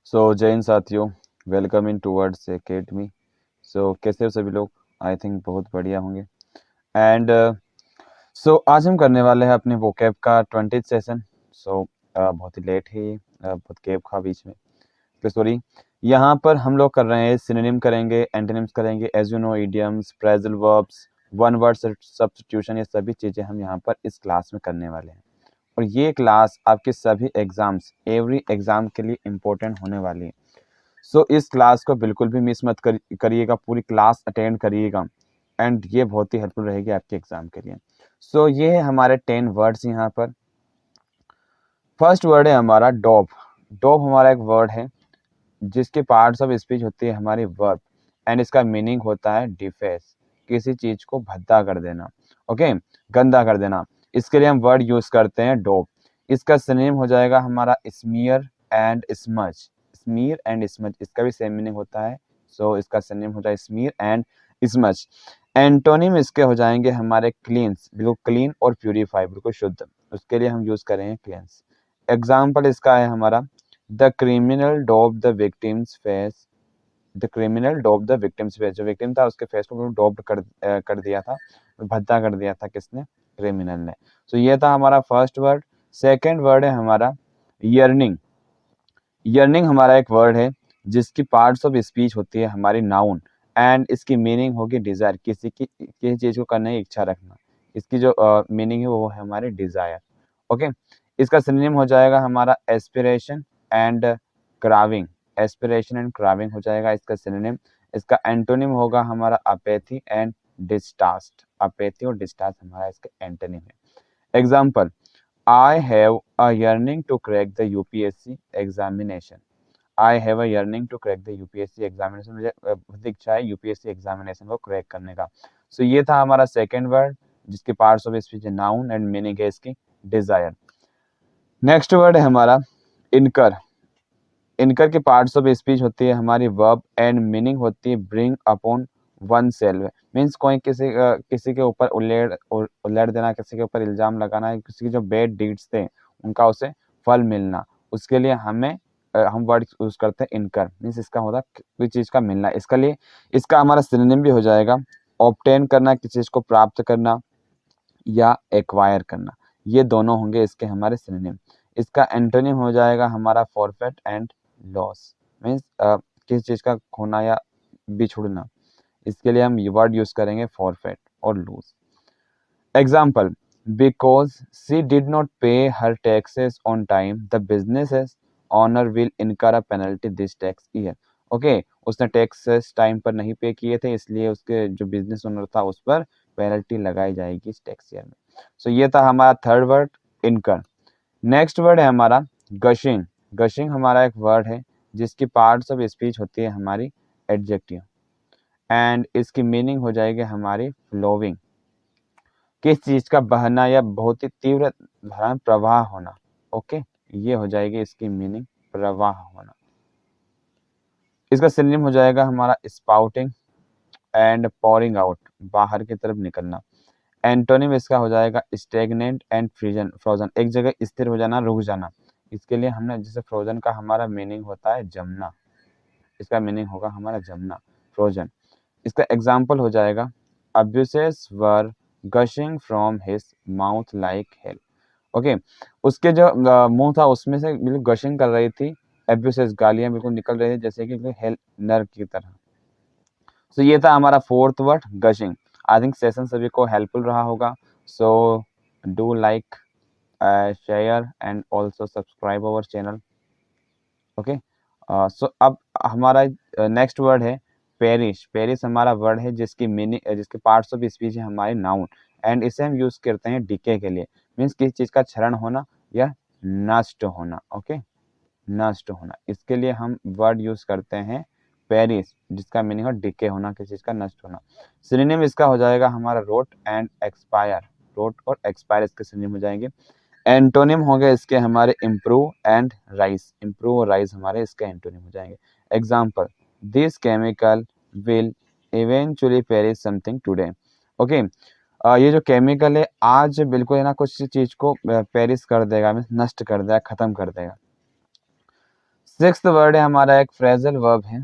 जय हिंद साथियों, welcome in towards academy. कैसे हो सभी लोग? आई थिंक बहुत बढ़िया होंगे। एंड आज हम करने वाले हैं अपने वोकैब का 20th सेशन। बहुत ही लेट है, बहुत गैप था बीच में, तो सॉरी। यहाँ पर हम लोग कर रहे हैं सिनोनिम करेंगे, एंटोनिम्स करेंगे, as you know, idioms, phrasal verbs, one word substitution, ये सभी चीज़ें हम यहाँ पर इस क्लास में करने वाले हैं। और ये क्लास आपके सभी एग्जाम्स, एवरी एग्जाम के लिए इम्पोर्टेंट होने वाली है। इस क्लास को बिल्कुल भी मिस मत करिएगा, पूरी क्लास अटेंड करिएगा एंड ये बहुत ही हेल्पफुल रहेगी आपके एग्जाम के लिए। ये है हमारे 10 वर्ड्स यहाँ पर। फर्स्ट वर्ड है हमारा डॉब। डॉब हमारा एक वर्ड है जिसके पार्ट्स ऑफ स्पीच होती है हमारी वर्ब, एंड इसका मीनिंग होता है डिफेस, किसी चीज को भद्दा कर देना, ओके, गंदा कर देना। इसके लिए हम वर्ड यूज करते हैं डॉब। इसका सिनोनिम हो जाएगा हमारा smear and smudge. Smear and smudge, इसका भी सेम मीनिंग होता है। इसका सिनोनिम हो जाए स्मीयर एंड स्मज। एंटोनिम इसके हो जाएंगे हमारे क्लींस, बिल्कुल क्लीन और प्यूरिफाई, बिल्कुल शुद्ध। उसके लिए हम यूज करेंगे क्लींस। एग्जाम्पल इसका है हमारा the criminal daub the victims face. The criminal daub the victims face, जो विक्टिम था उसके फेस को डॉब कर दिया था, भद्दा कर दिया था, किसने? क्रिमिनल ने। ये था हमारा फर्स्ट वर्ड। सेकंड वर्ड है हमारा यर्निंग। यर्निंग हमारा एक वर्ड है जिसकी पार्ट्स ऑफ स्पीच होती है हमारी नाउन, एंड इसकी मीनिंग होगी डिजायर, किसी चीज को करने की इच्छा रखना। इसकी जो मीनिंग है वो है हमारी डिजायर, ओके। इसका सिनोनिम हो जाएगा हमारा एस्पिरेशन एंड क्राविंग। एस्पिरेशन एंड क्राविंग हो जाएगा इसका सिनोनिम। इसका एंटोनिम होगा हमारा अपेथी एंड डिस्टास्ट। अपेथी और डिस्टास्ट हमारा इसका एंटोनिम है। Example, I have a yearning to crack the UPSC examination. I have a yearning to crack the UPSC examination. मुझे बहुत इच्छा है यूपीएससी एग्जामिनेशन को क्रैक करने का। ये था हमारा सेकंड वर्ड जिसके पार्ट्स ऑफ स्पीच है नाउन एंड मीनिंग है इसकी डिजायर। नेक्स्ट वर्ड है हमारा इनकर। इनकर के पार्ट्स ऑफ स्पीच होती है हमारी वर्ब, एंड मीनिंग होती है bring upon one self. Means कोई किसी के ऊपर उल्लेड़ देना, किसी के ऊपर इल्जाम लगाना, किसी के जो बैड डीड्स थे उनका उसे फल मिलना। उसके लिए हम वर्ड यूज करते हैं इनकर। मीन्स इसका होता है कोई चीज का मिलना। इसका लिए इसका हमारा सिनोनिम भी हो जाएगा ऑब्टेन करना, किसी चीज को प्राप्त करना या एक्वायर करना। ये दोनों होंगे इसके हमारे सिनोनिम। इसका एंटोनिम हो जाएगा हमारा फॉरफेट एंड लॉस। मीन्स किसी चीज का खोना या बिछुड़ना। इसके लिए हम वर्ड यूज करेंगे फॉरफेट और lose. Example, because she did not pay her taxes on time the business owner will incur a penalty this tax year. Okay, उसने टैक्सेस टाइम पर नहीं पे किए थे, इसलिए उसके जो बिजनेस ओनर था उस पर पेनल्टी लगाई जाएगी इस टैक्स ईयर में। ये था हमारा थर्ड वर्ड इनकर। नेक्स्ट वर्ड है हमारा गशिंग। गशिंग हमारा एक वर्ड है जिसकी पार्ट्स ऑफ स्पीच होती है हमारी एडजेक्टिव, एंड इसकी मीनिंग हो जाएगी हमारी फ्लोविंग, किस चीज का बहना या बहुत ही तीव्र धारा प्रवाह होना, ओके। ये हो जाएगी इसकी मीनिंग, प्रवाह होना। इसका सिनोनिम हो जाएगा हमारा स्पाउटिंग एंड पोरिंग आउट, बाहर की तरफ निकलना। एंटोनिम इसका हो जाएगा स्टेगनेंट एंड फ्रोजन, एक जगह स्थिर हो जाना, रुक जाना। इसके लिए हमने जैसे फ्रोजन का हमारा मीनिंग होता है जमना, इसका मीनिंग होगा हमारा जमना, फ्रोजन। इसका एग्जाम्पल हो जाएगा abuses were gushing from his mouth like hell. Okay, उसके जो मुंह था उसमें से बिल्कुल गशिंग कर रही थी, एब्यूसेस गालियां बिल्कुल निकल रही थी जैसे कि हेल नर की तरह। ये था हमारा fourth word gushing. I think session सभी को हेल्पफुल रहा होगा। Do like, share and also subscribe our channel, okay. अब हमारा नेक्स्ट वर्ड है पेरिश। पेरिश हमारा वर्ड है जिसकी मीनिंग, जिसके पार्ट्स ऑफ स्पीच है हमारे नाउन, एंड इसे हम यूज करते हैं डिके के लिए। मीन्स किसी चीज का क्षरण होना या नष्ट होना, ओके, नष्ट होना। इसके लिए हम वर्ड यूज करते हैं पेरिश, जिसका मीनिंग हो डिके होना, किसी चीज का नष्ट होना। सिनोनिम इसका हो जाएगा हमारा रोट एंड एक्सपायर। रोट और एक्सपायर इसके सिनोनिम हो जाएंगे। एंटोनिम हो गए इसके हमारे इम्प्रूव एंड राइज। इम्प्रूव और राइज हमारे इसके एंटोनिम हो जाएंगे। Example, this chemical will eventually perish something today. Okay, ये जो केमिकल है आज बिल्कुल है ना कुछ चीज को पेरिश कर देगा, मीन्स नष्ट कर देगा, खत्म कर देगा। सिक्स्थ वर्ड है हमारा एक फ्रेजल वर्ब है,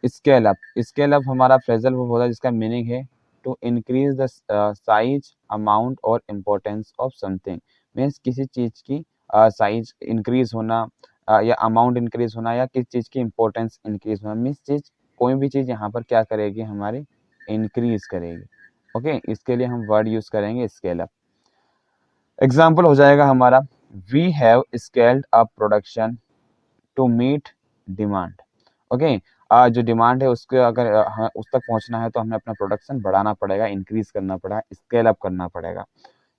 स्केल अप। स्केल अप हमारा फ्रेजल वर्ब होता है जिसका मीनिंग है to increase the size, amount और इम्पोर्टेंस ऑफ समथिंग। मीन्स किसी चीज की साइज इंक्रीज होना या अमाउंट इंक्रीज होना या किसी चीज की इम्पोर्टेंस इंक्रीज होना। मीन्स चीज, कोई भी चीज यहाँ पर क्या करेगी, हमारी इंक्रीज करेगी। ओके, इसके लिए हम वर्ड यूज करेंगे स्केल अप। एग्जाम्पल हो जाएगा हमारा, we have scaled up production to meet demand. Okay, जो डिमांड है उसके अगर उस तक पहुंचना है तो हमें अपना प्रोडक्शन बढ़ाना पड़ेगा, इंक्रीज करना पड़ेगा, स्केल अप करना पड़ेगा।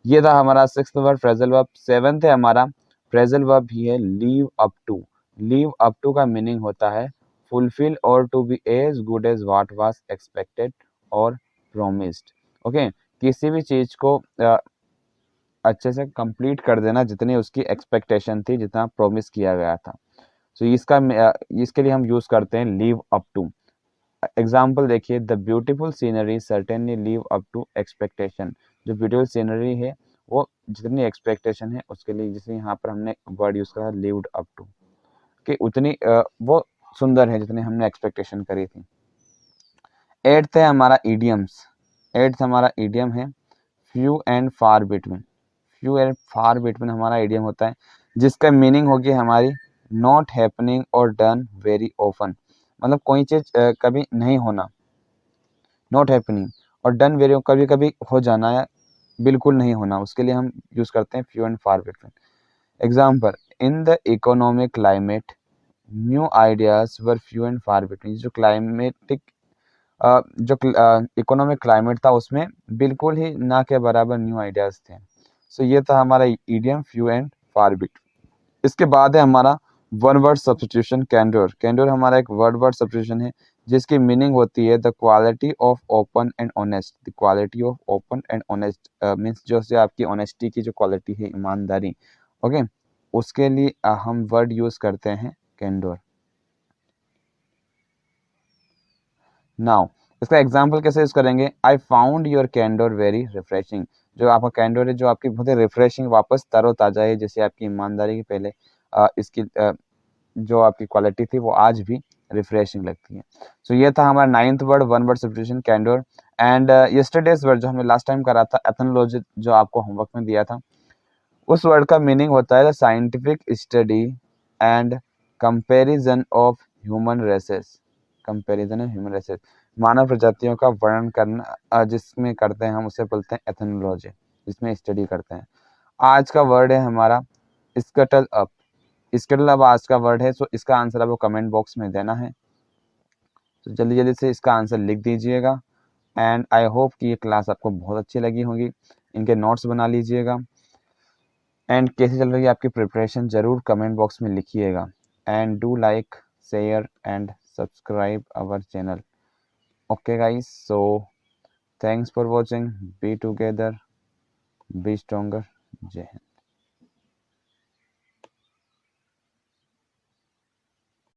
ये था हमारा sixth word phrasal verb. Seventh है हमारा फ्रेजल वर्ब ही है live up to. Live up to का मीनिंग होता है फुलफिल और to be as good as what was expected और प्रोमिस्ड। ओके, किसी भी चीज को अच्छे से कंप्लीट कर देना जितनी उसकी एक्सपेक्टेशन थी, जितना प्रोमिस किया गया था। तो इसके लिए हम यूज करते हैं लीव अप टू। एग्जाम्पल देखिए, the beautiful scenery certainly live up to expectation. जो ब्यूटीफुल सीनरी है वो जितनी एक्सपेक्टेशन है उसके लिए, जैसे यहाँ पर हमने वर्ड यूज करा लीव्ड अप टू, कि उतनी वो सुंदर है जितनी हमने एक्सपेक्टेशन करी थी। एट्थ है हमारा ईडियम्स। एट्थ हमारा ईडियम है few and far between. Few and far between हमारा ईडियम होता है जिसका मीनिंग होगी हमारी नॉट हैपनिंग और डन वेरी ऑफन। मतलब कोई चीज कभी नहीं होना, नॉट हैपनिंग, और डन वेरी कभी कभी हो जाना या बिल्कुल नहीं होना, उसके लिए हम यूज करते हैं few and far between. Example, in the economic climate new ideas were few and far between. जो क्लाइमेटिक जो इकोनॉमिक क्लाइमेट था उसमें बिल्कुल ही ना के बराबर न्यू आइडियाज थे। सो ये था हमारा idiom few and far between. इसके बाद है हमारा one word substitution candour. Candour हमारा एक वर्ड सब्स्टिट्यूशन है जिसकी मीनिंग होती है the quality of open and honest. The quality of open and honest means जो से आपकी ऑनेस्टी की जो क्वालिटी है, ईमानदारी। ओके, उसके लिए हम वर्ड यूज करते हैं कैंडोर। नाउ इसका एग्जाम्पल कैसे यूज करेंगे, I found your candour very refreshing. जो आपका कैंडोर है, जो आपकी बहुत ही रिफ्रेशिंग, वापस तरोताजा है, जैसे आपकी ईमानदारी की पहले इसकी जो आपकी क्वालिटी थी वो आज भी रिफ्रेशिंग लगती है। सो ये था हमारा ninth word, one word substitution candour. And yesterday's word जो हमने लास्ट टाइम करा था एथनोलॉजी, जो आपको होमवर्क में दिया था, उस वर्ड का मीनिंग होता है scientific study and comparison of human races. Comparison of human races, मानव प्रजातियों का वर्णन करना जिसमें करते हैं हम, उसे बोलते हैं एथनोलॉजी, जिसमें स्टडी करते हैं। आज का वर्ड है हमारा स्कटल अप। स्कटल अप आज का वर्ड है। सो इसका आंसर आपको कमेंट बॉक्स में देना है, तो जल्दी जल्दी से इसका आंसर लिख दीजिएगा। एंड आई होप कि ये क्लास आपको बहुत अच्छी लगी होगी। इनके नोट्स बना लीजिएगा एंड कैसे चल रही है आपकी प्रिपरेशन ज़रूर कमेंट बॉक्स में लिखिएगा। And do like, share and subscribe our channel. Okay guys, so thanks for watching, be together, be stronger. Jai Hind.